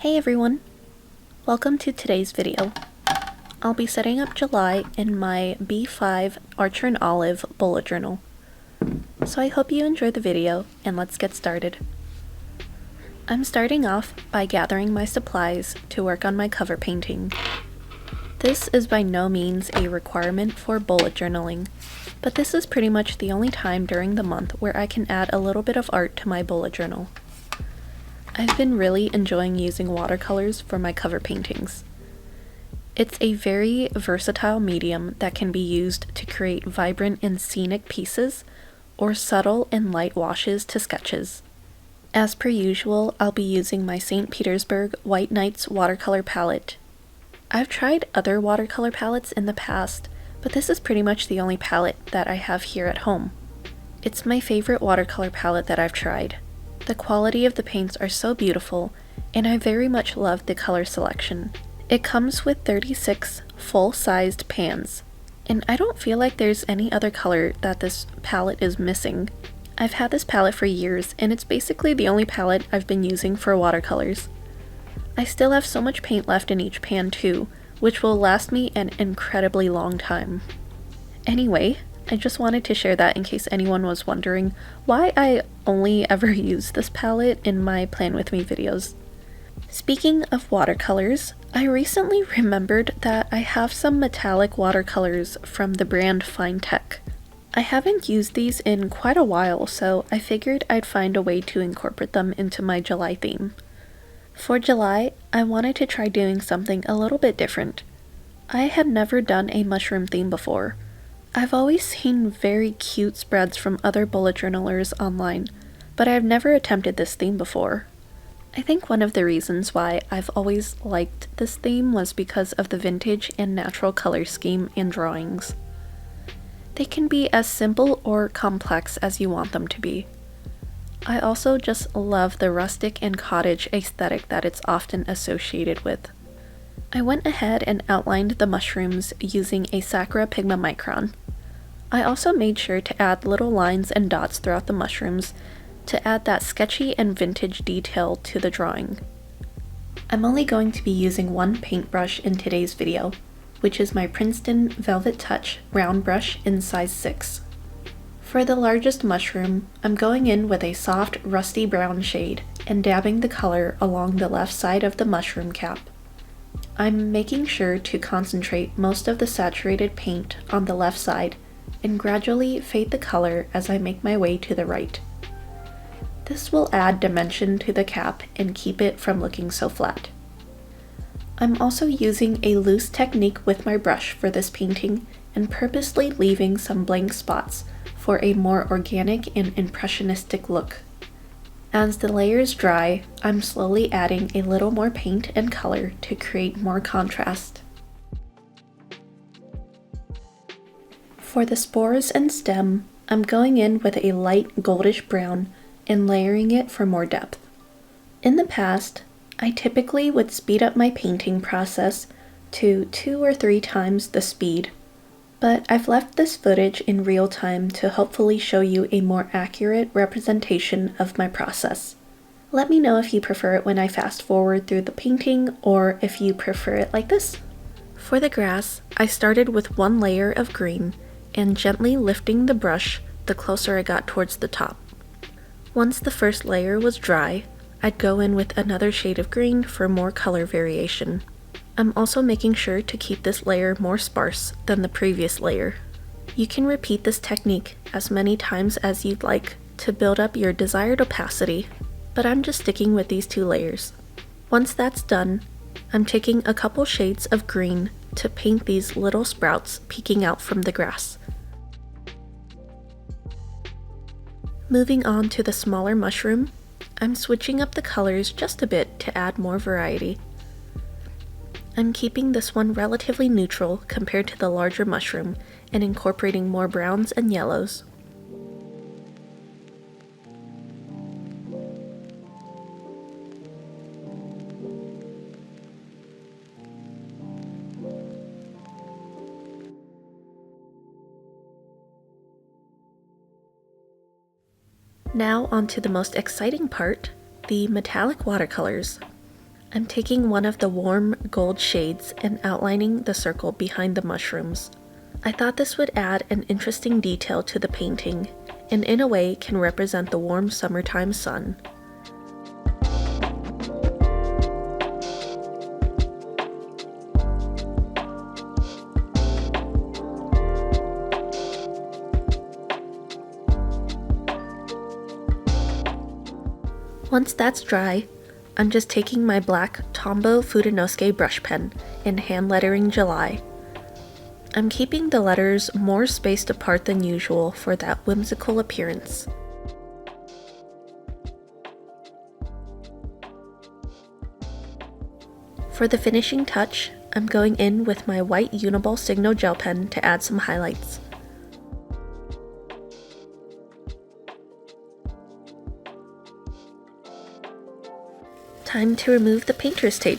Hey everyone! Welcome to today's video. I'll be setting up July in my B5 Archer and Olive bullet journal. So I hope you enjoy the video, and let's get started. I'm starting off by gathering my supplies to work on my cover painting. This is by no means a requirement for bullet journaling, but this is pretty much the only time during the month where I can add a little bit of art to my bullet journal. I've been really enjoying using watercolors for my cover paintings. It's a very versatile medium that can be used to create vibrant and scenic pieces, or subtle and light washes to sketches. As per usual, I'll be using my St. Petersburg White Nights watercolor palette. I've tried other watercolor palettes in the past, but this is pretty much the only palette that I have here at home. It's my favorite watercolor palette that I've tried. The quality of the paints are so beautiful, and I very much love the color selection. It comes with 36 full-sized pans, and I don't feel like there's any other color that this palette is missing. I've had this palette for years, and it's basically the only palette I've been using for watercolors. I still have so much paint left in each pan too, which will last me an incredibly long time. Anyway, I just wanted to share that in case anyone was wondering why I only ever use this palette in my Plan With Me videos. Speaking of watercolors, I recently remembered that I have some metallic watercolors from the brand Finetec. I haven't used these in quite a while, so I figured I'd find a way to incorporate them into my July theme. For July, I wanted to try doing something a little bit different. I had never done a mushroom theme before. I've always seen very cute spreads from other bullet journalers online, but I've never attempted this theme before. I think one of the reasons why I've always liked this theme was because of the vintage and natural color scheme and drawings. They can be as simple or complex as you want them to be. I also just love the rustic and cottage aesthetic that it's often associated with. I went ahead and outlined the mushrooms using a Sakura Pigma Micron. I also made sure to add little lines and dots throughout the mushrooms to add that sketchy and vintage detail to the drawing. I'm only going to be using one paintbrush in today's video, which is my Princeton Velvetouch round brush in size 6. For the largest mushroom, I'm going in with a soft rusty brown shade and dabbing the color along the left side of the mushroom cap. I'm making sure to concentrate most of the saturated paint on the left side and gradually fade the color as I make my way to the right. This will add dimension to the cap and keep it from looking so flat. I'm also using a loose technique with my brush for this painting and purposely leaving some blank spots for a more organic and impressionistic look. As the layers dry, I'm slowly adding a little more paint and color to create more contrast. For the spores and stem, I'm going in with a light goldish brown and layering it for more depth. In the past, I typically would speed up my painting process to 2 or 3 times the speed, but I've left this footage in real time to hopefully show you a more accurate representation of my process. Let me know if you prefer it when I fast forward through the painting or if you prefer it like this. For the grass, I started with one layer of green and gently lifting the brush the closer I got towards the top. Once the first layer was dry, I'd go in with another shade of green for more color variation. I'm also making sure to keep this layer more sparse than the previous layer. You can repeat this technique as many times as you'd like to build up your desired opacity, but I'm just sticking with these 2 layers. Once that's done, I'm taking a couple shades of green to paint these little sprouts peeking out from the grass. Moving on to the smaller mushroom, I'm switching up the colors just a bit to add more variety. I'm keeping this one relatively neutral compared to the larger mushroom and incorporating more browns and yellows. Now onto the most exciting part, the metallic watercolors. I'm taking one of the warm gold shades and outlining the circle behind the mushrooms. I thought this would add an interesting detail to the painting, and in a way can represent the warm summertime sun. Once that's dry, I'm just taking my black Tombow Fudenosuke brush pen and hand lettering July. I'm keeping the letters more spaced apart than usual for that whimsical appearance. For the finishing touch, I'm going in with my white Uniball Signo gel pen to add some highlights. Time to remove the painter's tape.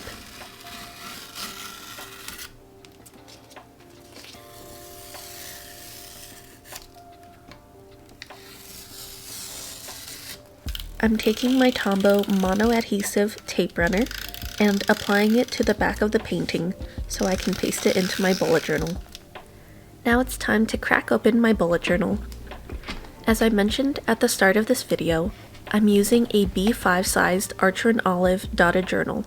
I'm taking my Tombow Mono Adhesive tape runner and applying it to the back of the painting so I can paste it into my bullet journal. Now it's time to crack open my bullet journal. As I mentioned at the start of this video, I'm using a B5 sized Archer & Olive dotted journal,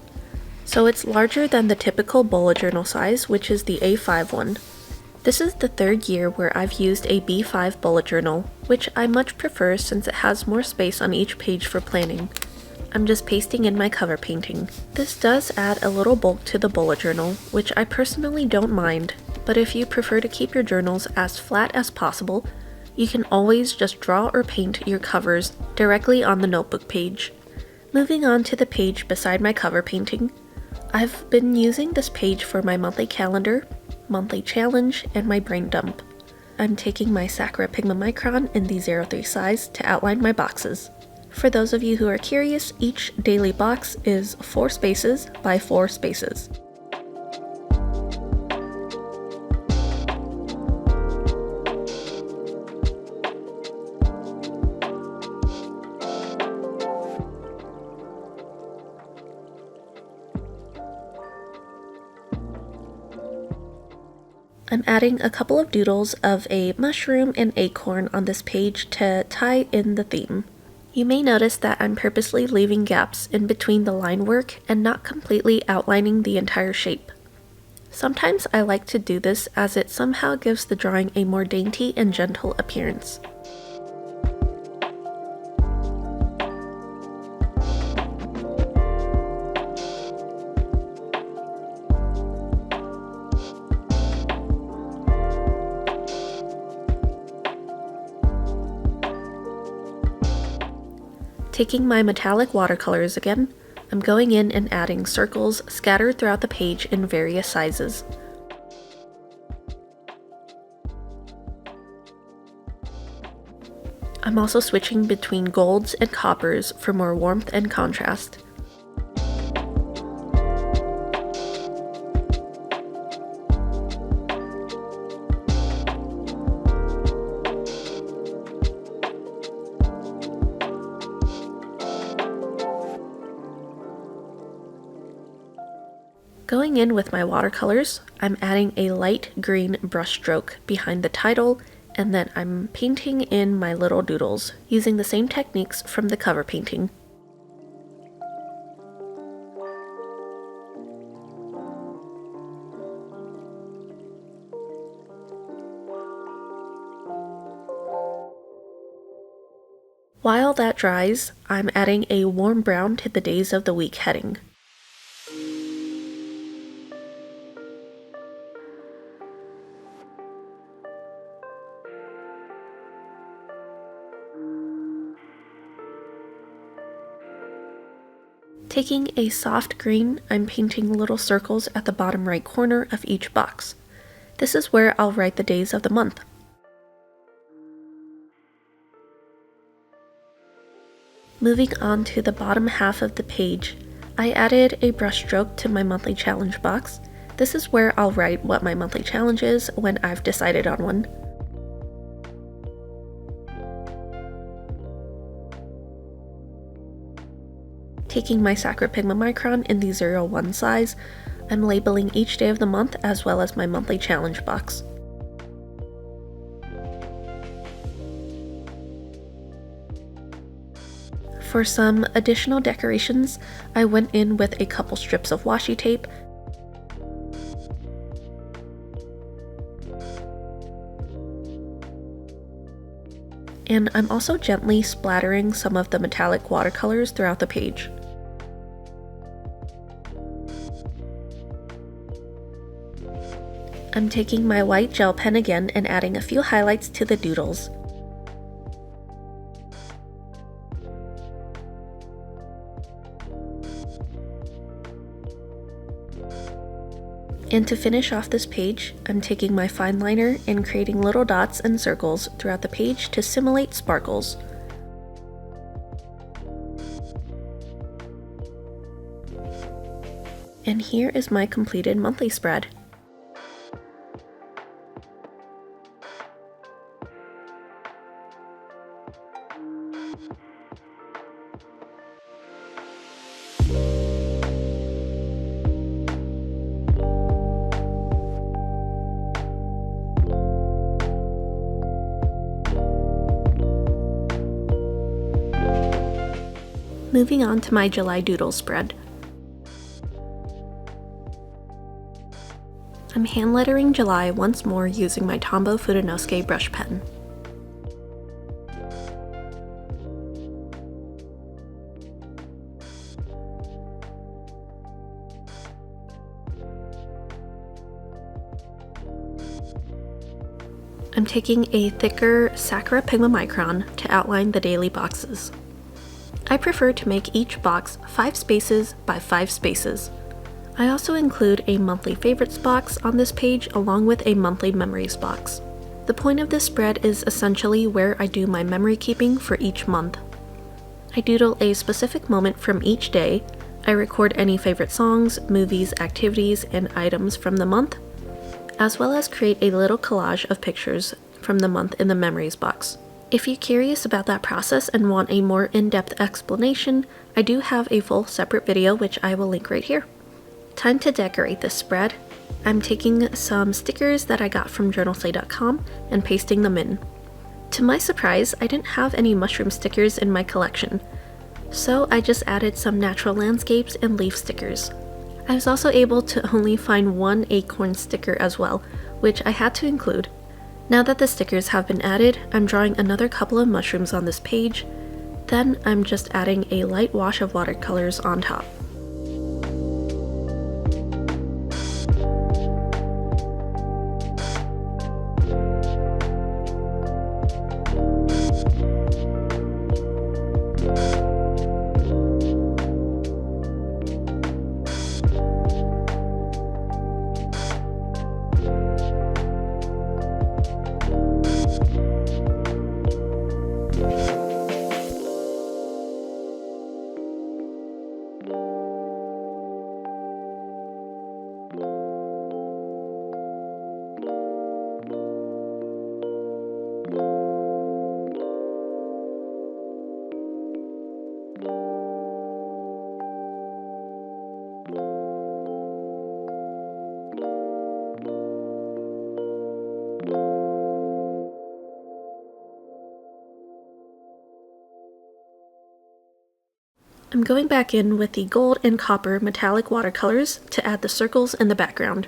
so it's larger than the typical bullet journal size, which is the A5 one. This is the third year where I've used a B5 bullet journal, which I much prefer since it has more space on each page for planning. I'm just pasting in my cover painting. This does add a little bulk to the bullet journal, which I personally don't mind, but if you prefer to keep your journals as flat as possible, you can always just draw or paint your covers directly on the notebook page. Moving on to the page beside my cover painting, I've been using this page for my monthly calendar, monthly challenge, and my brain dump. I'm taking my Sakura Pigma Micron in the 03 size to outline my boxes. For those of you who are curious, each daily box is 4 spaces by 4 spaces. I'm adding a couple of doodles of a mushroom and acorn on this page to tie in the theme. You may notice that I'm purposely leaving gaps in between the line work and not completely outlining the entire shape. Sometimes I like to do this as it somehow gives the drawing a more dainty and gentle appearance. Taking my metallic watercolors again, I'm going in and adding circles scattered throughout the page in various sizes. I'm also switching between golds and coppers for more warmth and contrast. Going in with my watercolors, I'm adding a light green brushstroke behind the title, and then I'm painting in my little doodles, using the same techniques from the cover painting. While that dries, I'm adding a warm brown to the days of the week heading. Taking a soft green, I'm painting little circles at the bottom right corner of each box. This is where I'll write the days of the month. Moving on to the bottom half of the page, I added a brushstroke to my monthly challenge box. This is where I'll write what my monthly challenge is when I've decided on one. taking my Sakura Pigma Micron in the 01 size. I'm labeling each day of the month as well as my monthly challenge box. For some additional decorations, I went in with a couple strips of washi tape, and I'm also gently splattering some of the metallic watercolors throughout the page. I'm taking my white gel pen again and adding a few highlights to the doodles. And to finish off this page, I'm taking my fine liner and creating little dots and circles throughout the page to simulate sparkles. And here is my completed monthly spread. Moving on to my July doodle spread. I'm hand lettering July once more using my Tombow Fudenosuke brush pen. I'm taking a thicker Sakura Pigma Micron to outline the daily boxes. I prefer to make each box 5 spaces by 5 spaces. I also include a monthly favorites box on this page along with a monthly memories box. The point of this spread is essentially where I do my memory keeping for each month. I doodle a specific moment from each day. I record any favorite songs, movies, activities, and items from the month, as well as create a little collage of pictures from the month in the memories box. If you're curious about that process and want a more in-depth explanation, I do have a full separate video which I will link right here. Time to decorate this spread. I'm taking some stickers that I got from journalslay.com and pasting them in. To my surprise, I didn't have any mushroom stickers in my collection, so I just added some natural landscapes and leaf stickers. I was also able to only find one acorn sticker as well, which I had to include. Now that the stickers have been added, I'm drawing another couple of mushrooms on this page, then I'm just adding a light wash of watercolors on top. I'm going back in with the gold and copper metallic watercolors to add the circles in the background.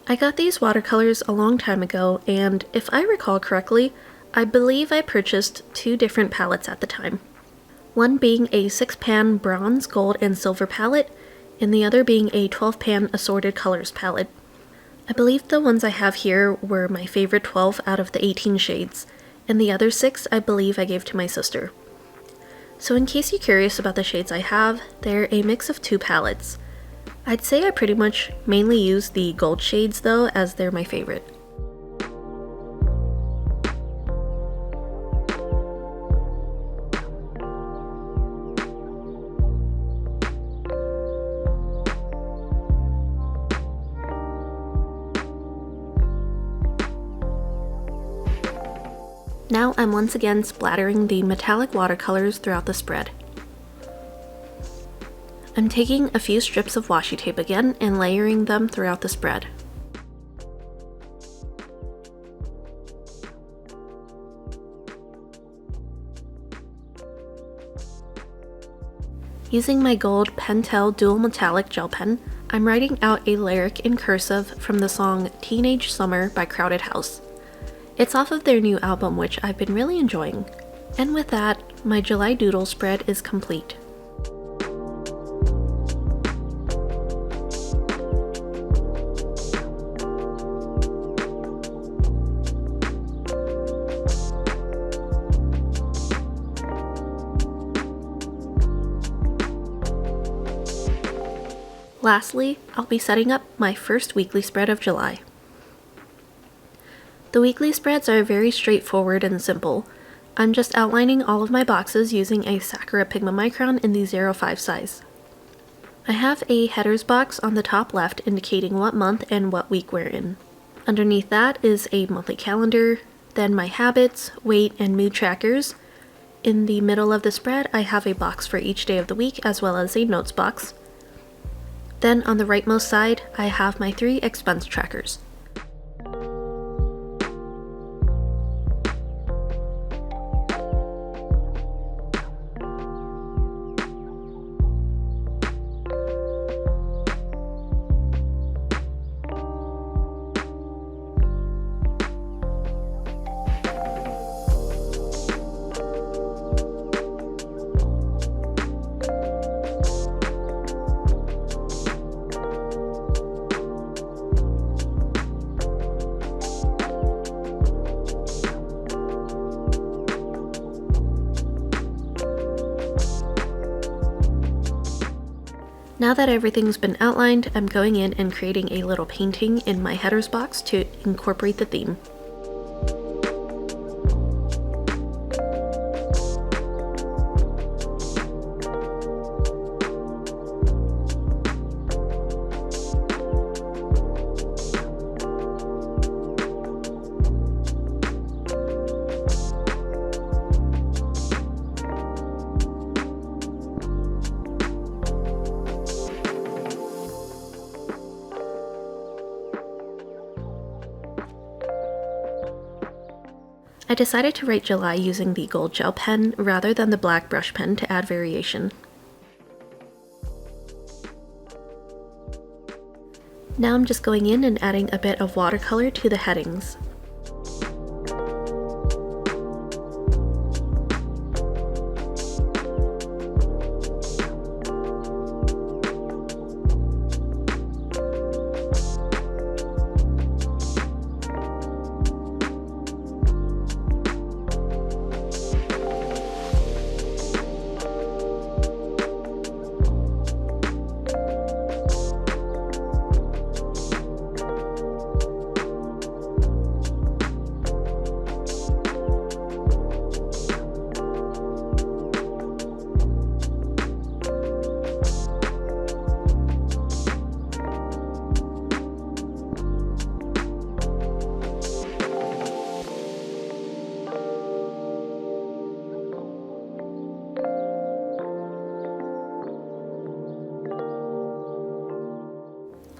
I got these watercolors a long time ago, and if I recall correctly, I believe I purchased 2 different palettes at the time. One being a 6-pan bronze, gold, and silver palette, and the other being a 12-pan assorted colors palette. I believe the ones I have here were my favorite 12 out of the 18 shades, and the other 6 I believe I gave to my sister. So in case you're curious about the shades I have, they're a mix of 2 palettes. I'd say I pretty much mainly use the gold shades though, as they're my favorite. Now I'm once again splattering the metallic watercolors throughout the spread. I'm taking a few strips of washi tape again and layering them throughout the spread. Using my gold Pentel dual metallic gel pen, I'm writing out a lyric in cursive from the song Teenage Summer by Crowded House. It's off of their new album, which I've been really enjoying. And with that, my July doodle spread is complete. Lastly, I'll be setting up my first weekly spread of July. The weekly spreads are very straightforward and simple. I'm just outlining all of my boxes using a Sakura Pigma Micron in the 05 size. I have a headers box on the top left indicating what month and what week we're in. Underneath that is a monthly calendar, then my habits, weight, and mood trackers. In the middle of the spread, I have a box for each day of the week as well as a notes box. Then on the rightmost side, I have my 3 expense trackers. Now that everything's been outlined, I'm going in and creating a little painting in my headers box to incorporate the theme. I decided to write July using the gold gel pen rather than the black brush pen to add variation. Now I'm just going in and adding a bit of watercolor to the headings.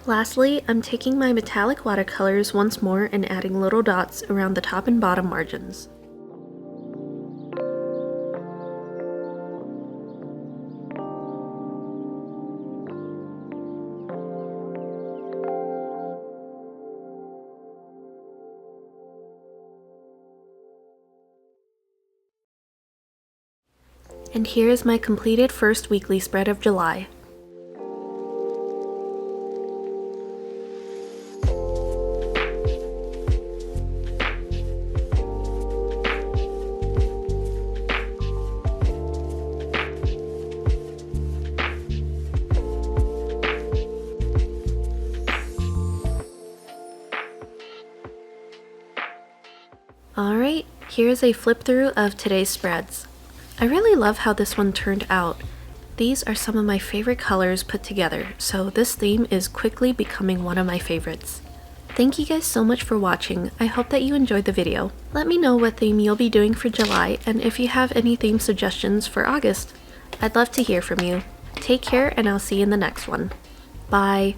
Lastly, I'm taking my metallic watercolors once more and adding little dots around the top and bottom margins. And here is my completed first weekly spread of July. Alright, here's a flip through of today's spreads. I really love how this one turned out. These are some of my favorite colors put together, so this theme is quickly becoming one of my favorites. Thank you guys so much for watching. I hope that you enjoyed the video. Let me know what theme you'll be doing for July, and if you have any theme suggestions for August. I'd love to hear from you. Take care, and I'll see you in the next one. Bye.